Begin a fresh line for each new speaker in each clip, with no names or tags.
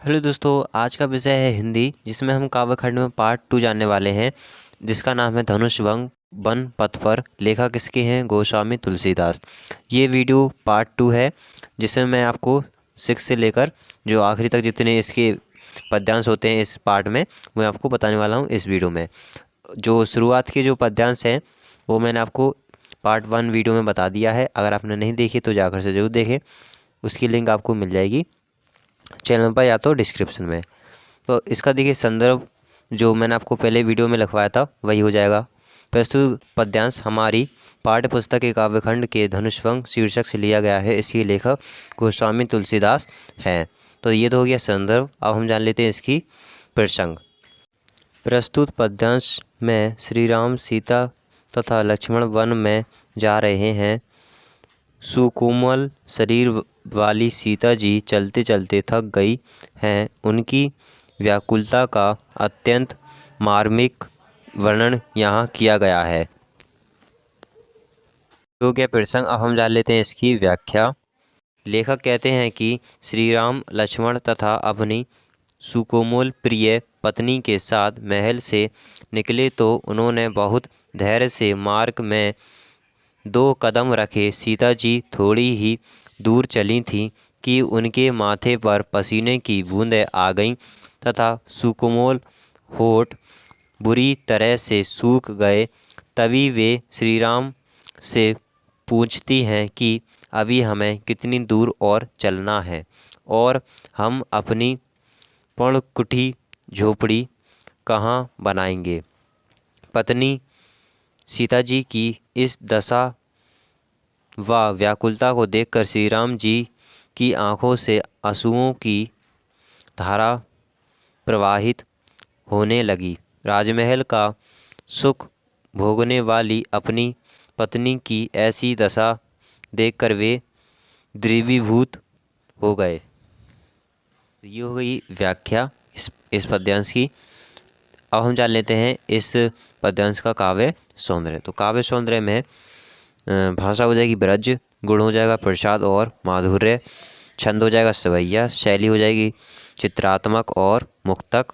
Hello दोस्तों, आज का विषय है हिंदी, जिसमें हम काव्यखंड में पार्ट 2 जानने वाले हैं, जिसका नाम है धनुष भंग वन पथ पर। लेखक किसके हैं? गोस्वामी तुलसीदास। ये वीडियो पार्ट 2 है, जिसमें मैं आपको 6 से लेकर जो आखिरी तक जितने इसके पद्यांश होते हैं इस पार्ट में, मैं आपको बताने वाला हूँ इस वीडियो में। जो शुरुआत के जो पद्यांश हैं वो मैंने आपको पार्ट 1 वीडियो में बता दिया है। अगर आपने नहीं देखी तो जाकर से ज़रूर देखें, उसकी लिंक आपको मिल जाएगी चैनल पर या तो डिस्क्रिप्शन में। तो इसका देखिए संदर्भ जो मैंने आपको पहले वीडियो में लिखवाया था वही हो जाएगा। प्रस्तुत पद्यांश हमारी पाठ्य पुस्तक के काव्यखंड के धनुषभंग शीर्षक से लिया गया है। इसके लेखक गोस्वामी तुलसीदास हैं। तो ये तो हो गया संदर्भ। अब हम जान लेते हैं इसकी प्रसंग। प्रस्तुत पद्यांश में श्री राम सीता तथा लक्ष्मण वन में जा रहे हैं। सुकोमल शरीर वाली सीता जी चलते चलते थक गई हैं। उनकी व्याकुलता का अत्यंत मार्मिक वर्णन यहाँ किया गया है। तो क्या प्रसंग, अब हम जान लेते हैं इसकी व्याख्या। लेखक कहते हैं कि श्री राम लक्ष्मण तथा अपनी सुकोमल प्रिय पत्नी के साथ महल से निकले तो उन्होंने बहुत धैर्य से मार्ग में 2 कदम रखे। सीता जी थोड़ी ही दूर चली थीं कि उनके माथे पर पसीने की बूंदें आ गईं तथा सुकोमल होठ बुरी तरह से सूख गए। तभी वे श्री राम से पूछती हैं कि अभी हमें कितनी दूर और चलना है और हम अपनी पर्णकुटी झोपड़ी कहाँ बनाएंगे। पत्नी सीता जी की इस दशा व व्याकुलता को देखकर श्री राम जी की आंखों से आंसुओं की धारा प्रवाहित होने लगी। राजमहल का सुख भोगने वाली अपनी पत्नी की ऐसी दशा देखकर वे द्रवीभूत हो गए। ये हो गई व्याख्या इस पद्यांश की। अब हम जान लेते हैं इस पद्यांश का काव्य सौंदर्य। तो काव्य सौंदर्य में भाषा हो जाएगी ब्रज, गुण हो जाएगा प्रसाद और माधुर्य, छंद हो जाएगा सवैया, शैली हो जाएगी चित्रात्मक और मुक्तक,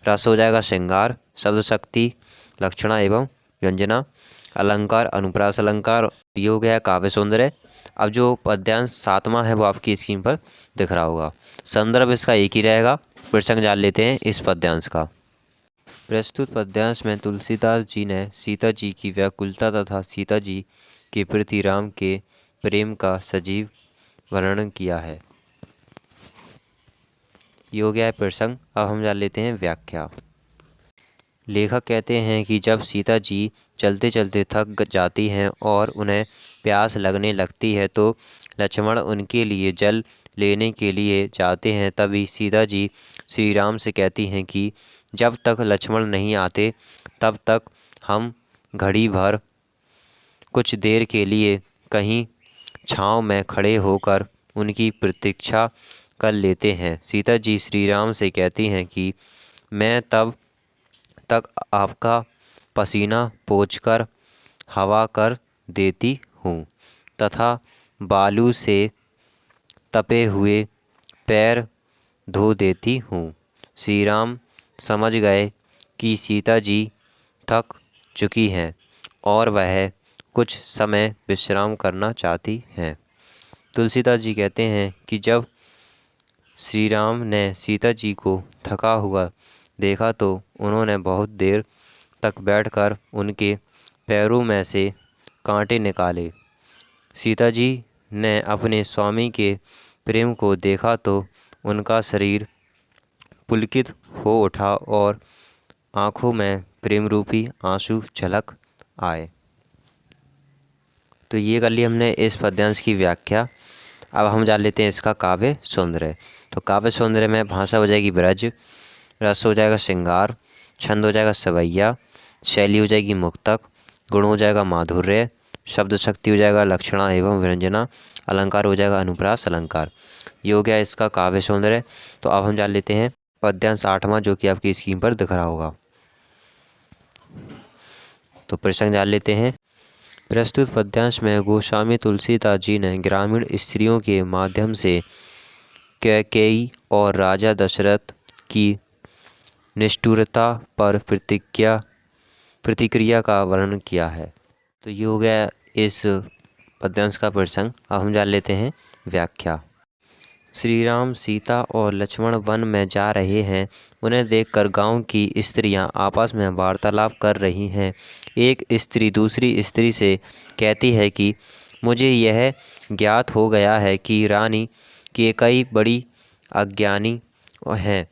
रस हो जाएगा श्रृंगार, शब्द शक्ति लक्षणा एवं व्यंजना, अलंकार अनुप्रास अलंकार। ये हो गया काव्य सौंदर्य। अब जो पद्यांश 7वां है वो आपकी स्क्रीन पर दिख रहा होगा। संदर्भ इसका एक ही रहेगा। प्रसंग जान लेते हैं इस पद्यांश का। प्रस्तुत पद्यांश में तुलसीदास जी ने सीता जी की व्याकुलता तथा सीता जी के प्रति राम के प्रेम का सजीव वर्णन किया है। ये हो गया है प्रसंग। अब हम जान लेते हैं व्याख्या। लेखक कहते हैं कि जब सीता जी चलते चलते थक जाती हैं और उन्हें प्यास लगने लगती है तो लक्ष्मण उनके लिए जल लेने के लिए जाते हैं। तभी सीता जी श्री राम से कहती हैं कि जब तक लक्ष्मण नहीं आते तब तक हम घड़ी भर कुछ देर के लिए कहीं छांव में खड़े होकर उनकी प्रतीक्षा कर लेते हैं। सीता जी श्री राम से कहती हैं कि मैं तब तक आपका पसीना पोंछकर हवा कर देती हूँ तथा बालू से तपे हुए पैर धो देती हूँ। श्री राम समझ गए कि सीता जी थक चुकी हैं और वह कुछ समय विश्राम करना चाहती हैं। तुलसीदास जी कहते हैं कि जब श्री राम ने सीता जी को थका हुआ देखा तो उन्होंने बहुत देर तक बैठकर उनके पैरों में से कांटे निकाले। सीता जी ने अपने स्वामी के प्रेम को देखा तो उनका शरीर पुलकित हो उठा और आँखों में प्रेम रूपी आंसू झलक आए। तो ये कर ली हमने इस पद्यांश की व्याख्या। अब हम जान लेते हैं इसका काव्य सौंदर्य। तो काव्य सौंदर्य में भाषा हो जाएगी ब्रज, रस हो जाएगा श्रृंगार, छंद हो जाएगा सवैया, शैली हो जाएगी मुक्तक, गुण हो जाएगा माधुर्य, शब्द शक्ति हो जाएगा लक्षणा एवं व्यंजना, अलंकार हो जाएगा अनुप्रास अलंकार। ये हो गया इसका काव्य सौंदर्य। तो अब हम जान लेते हैं पद्यांश 8वां, जो कि आपकी स्क्रीन पर दिख रहा होगा। तो प्रसंग जान लेते हैं। प्रस्तुत पद्यांश में गोस्वामी तुलसीदास जी ने ग्रामीण स्त्रियों के माध्यम से कैकेयी और राजा दशरथ की निष्ठुरता पर प्रतिक्रिया का वर्णन किया है। तो ये हो गया इस पद्यांश का प्रसंग। अब हम जान लेते हैं व्याख्या। श्री राम, सीता और लक्ष्मण वन में जा रहे हैं। उन्हें देखकर गांव की स्त्रियां आपस में वार्तालाप कर रही हैं। एक स्त्री दूसरी स्त्री से कहती है कि मुझे यह ज्ञात हो गया है कि रानी कैकेयी बड़ी अज्ञानी हैं।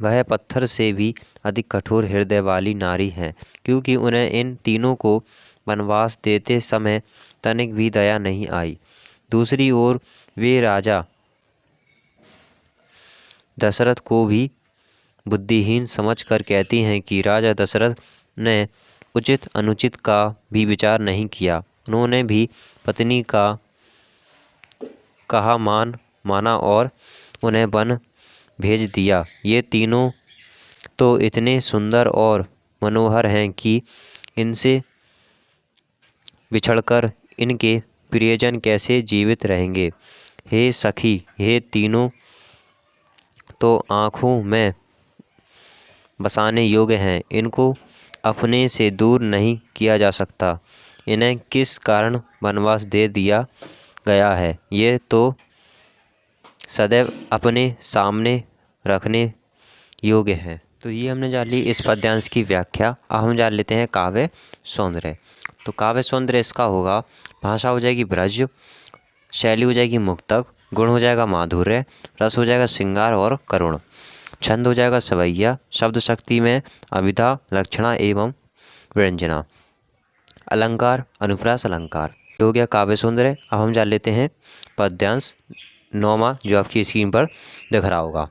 वह पत्थर से भी अधिक कठोर हृदय वाली नारी हैं, क्योंकि उन्हें इन तीनों को वनवास देते समय तनिक भी दया नहीं आई। दूसरी ओर वे राजा दशरथ को भी बुद्धिहीन समझकर कहती हैं कि राजा दशरथ ने उचित अनुचित का भी विचार नहीं किया। उन्होंने भी पत्नी का कहा माना और उन्हें वन भेज दिया। ये तीनों तो इतने सुंदर और मनोहर हैं कि इनसे बिछड़कर इनके प्रियजन कैसे जीवित रहेंगे। हे सखी, ये तीनों तो आँखों में बसाने योग्य हैं। इनको अपने से दूर नहीं किया जा सकता। इन्हें किस कारण वनवास दे दिया गया है, ये तो सदैव अपने सामने रखने योग्य है। तो ये हमने जान ली इस पद्यांश की व्याख्या। अब हम जान लेते हैं काव्य सौंदर्य। तो काव्य सौंदर्य इसका होगा, भाषा हो जाएगी ब्रज, शैली हो जाएगी मुक्तक, गुण हो जाएगा माधुर्य, रस हो जाएगा श्रृंगार और करुण, छंद हो जाएगा सवैया, शब्द शक्ति में अभिधा, लक्षणा एवं व्यंजना, अलंकार अनुप्रास अलंकार। हो गया काव्य सौंदर्य। अब हम जान लेते हैं पद्यांश 9वां, जो आपकी स्क्रीन पर दिख रहा होगा।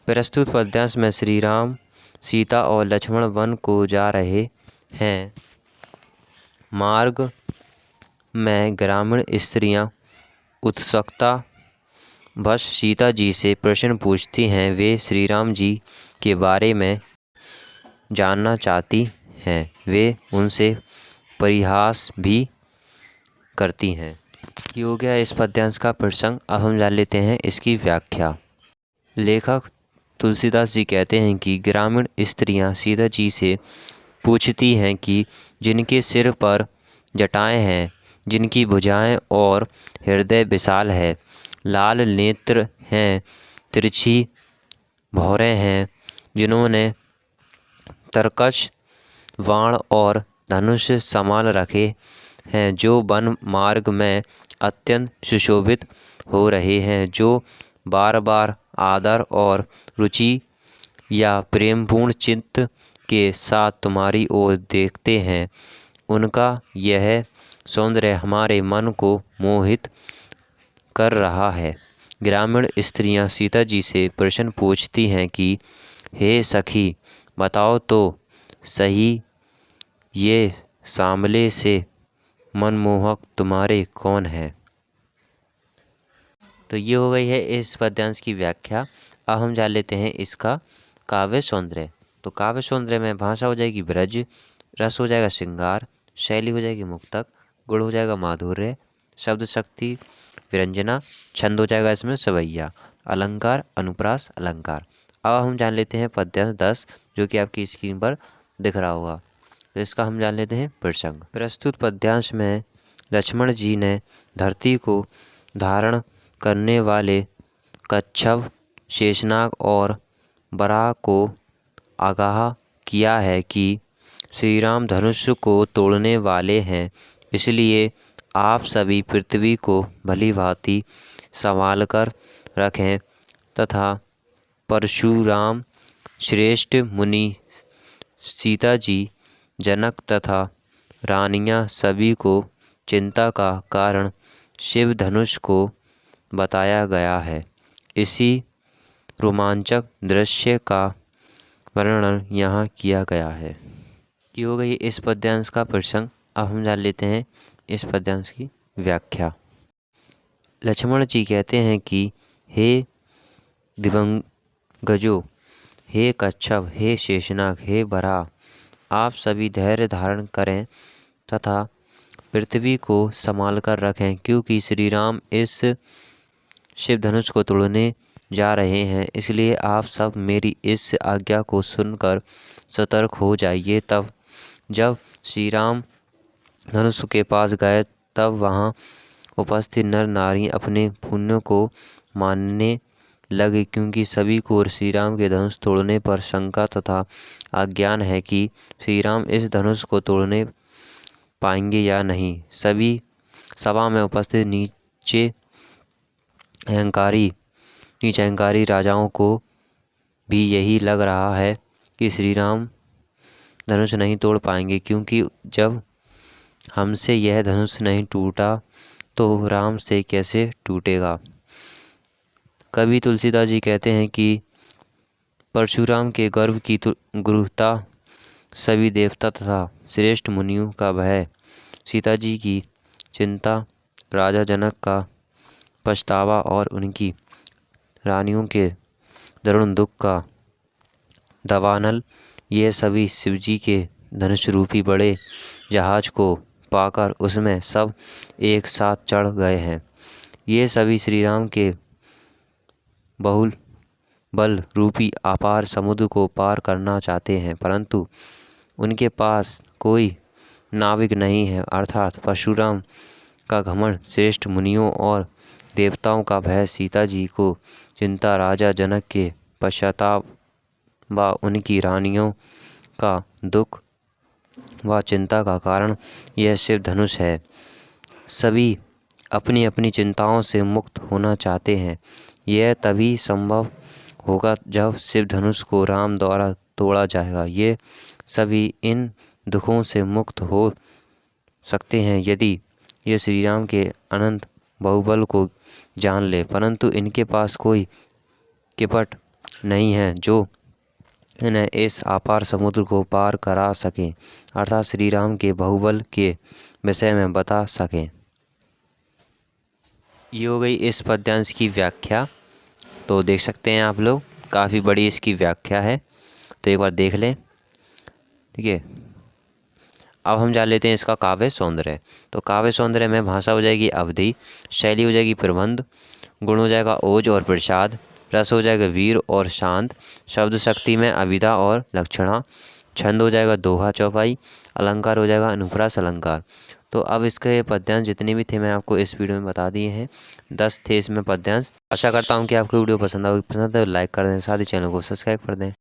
प्रस्तुत पद्यांश में श्री राम, सीता और लक्ष्मण वन को जा रहे हैं। मार्ग में ग्रामीण स्त्रियां उत्सुकता बस सीता जी से प्रश्न पूछती हैं। वे श्री राम जी के बारे में जानना चाहती हैं। वे उनसे परिहास भी करती हैं। ये हो गया इस पद्यांश का प्रसंग। अब हम जान लेते हैं इसकी व्याख्या। लेखक तुलसीदास जी कहते हैं कि ग्रामीण स्त्रियां सीता जी से पूछती हैं कि जिनके सिर पर जटाएं हैं, जिनकी भुजाएं और हृदय विशाल है, लाल नेत्र हैं, तिरछी भौरें हैं, जिन्होंने तरकश बाण और धनुष संभाल रखे हैं, जो वन मार्ग में अत्यंत सुशोभित हो रहे हैं, जो बार बार आदर और रुचि या प्रेमपूर्ण चित्त के साथ तुम्हारी ओर देखते हैं, उनका यह सौंदर्य हमारे मन को मोहित कर रहा है। ग्रामीण स्त्रियां सीता जी से प्रश्न पूछती हैं कि हे सखी, बताओ तो सही, ये सांवले से मनमोहक तुम्हारे कौन है। तो ये हो गई है इस पद्यांश की व्याख्या। अब हम जान लेते हैं इसका काव्य सौंदर्य। तो काव्य सौंदर्य में भाषा हो जाएगी ब्रज, रस हो जाएगा श्रृंगार, शैली हो जाएगी मुक्तक, गुण हो जाएगा माधुर्य, शब्द शक्ति व्यंजना, छंद हो जाएगा इसमें सवैया, अलंकार अनुप्रास अलंकार। अब हम जान लेते हैं पद्यांश 10, जो कि आपकी स्क्रीन पर दिख रहा होगा। तो इसका हम जान लेते हैं प्रसंग। प्रस्तुत पद्यांश में लक्ष्मण जी ने धरती को धारण करने वाले कच्छप, शेषनाग और बराह को आगाह किया है कि श्री राम धनुष को तोड़ने वाले हैं, इसलिए आप सभी पृथ्वी को भली भांति संभाल कर रखें तथा परशुराम श्रेष्ठ मुनि, सीता जी, जनक तथा रानियां सभी को चिंता का कारण शिव धनुष को बताया गया है। इसी रोमांचक दृश्य का वर्णन यहाँ किया गया है। ये हो गई इस पद्यांश का प्रसंग। अब हम जान लेते हैं इस पद्यांश की व्याख्या। लक्ष्मण जी कहते हैं कि हे दिवंगजो, हे कच्छप, हे शेषनाग, हे बराह, आप सभी धैर्य धारण करें तथा पृथ्वी को संभाल कर रखें, क्योंकि श्री राम इस शिव धनुष को तोड़ने जा रहे हैं। इसलिए आप सब मेरी इस आज्ञा को सुनकर सतर्क हो जाइए। तब जब श्री राम धनुष के पास गए तब वहाँ उपस्थित नर नारी अपने पुण्यों को मानने लगे, क्योंकि सभी को श्री राम के धनुष तोड़ने पर शंका तथा अज्ञान है कि श्री राम इस धनुष को तोड़ने पाएंगे या नहीं। सभी सभा में उपस्थित नीच अहंकारी राजाओं को भी यही लग रहा है कि श्री राम धनुष नहीं तोड़ पाएंगे, क्योंकि जब हमसे यह धनुष नहीं टूटा तो राम से कैसे टूटेगा। कवि तुलसीदास जी कहते हैं कि परशुराम के गर्भ की गुरुता सभी देवता तथा श्रेष्ठ मुनियों का भय, सीता जी की चिंता, राजा जनक का पछतावा और उनकी रानियों के दारुण दुख का दावानल, ये सभी शिवजी के धनुष रूपी बड़े जहाज को पाकर उसमें सब एक साथ चढ़ गए हैं। ये सभी श्री राम के बहुल बल रूपी अपार समुद्र को पार करना चाहते हैं, परंतु उनके पास कोई नाविक नहीं है, अर्थात परशुराम का घमंड, श्रेष्ठ मुनियों और देवताओं का भय, सीता जी को चिंता, राजा जनक के पश्चाताप व उनकी रानियों का दुख व चिंता का कारण यह शिव धनुष है। सभी अपनी अपनी चिंताओं से मुक्त होना चाहते हैं। यह तभी संभव होगा जब शिव धनुष को राम द्वारा तोड़ा जाएगा। ये सभी इन दुखों से मुक्त हो सकते हैं यदि ये श्री राम के अनंत बाहुबल को जान ले, परंतु इनके पास कोई कपट नहीं है जो इन्हें इस अपार समुद्र को पार करा सके, अर्थात श्री राम के बाहुबल के विषय में बता सकें। ये हो गई इस पद्यांश की व्याख्या। तो देख सकते हैं आप लोग, काफ़ी बड़ी इसकी व्याख्या है, तो एक बार देख लें। ठीक है, अब हम जान लेते हैं इसका काव्य सौंदर्य। तो काव्य सौंदर्य में भाषा हो जाएगी अवधि, शैली हो जाएगी प्रबंध, गुण हो जाएगा ओज और प्रसाद, रस हो जाएगा वीर और शांत, शब्द शक्ति में अविधा और लक्षणा, छंद हो जाएगा दोहा चौपाई, अलंकार हो जाएगा अनुप्रास अलंकार। तो अब इसके पद्यांश जितने भी थे मैं आपको इस वीडियो में बता दिए हैं। 10 थे इसमें पद्यांश। आशा करता हूँ कि आपको वीडियो पसंद है तो लाइक कर दें, साथ ही चैनल को सब्सक्राइब कर दें।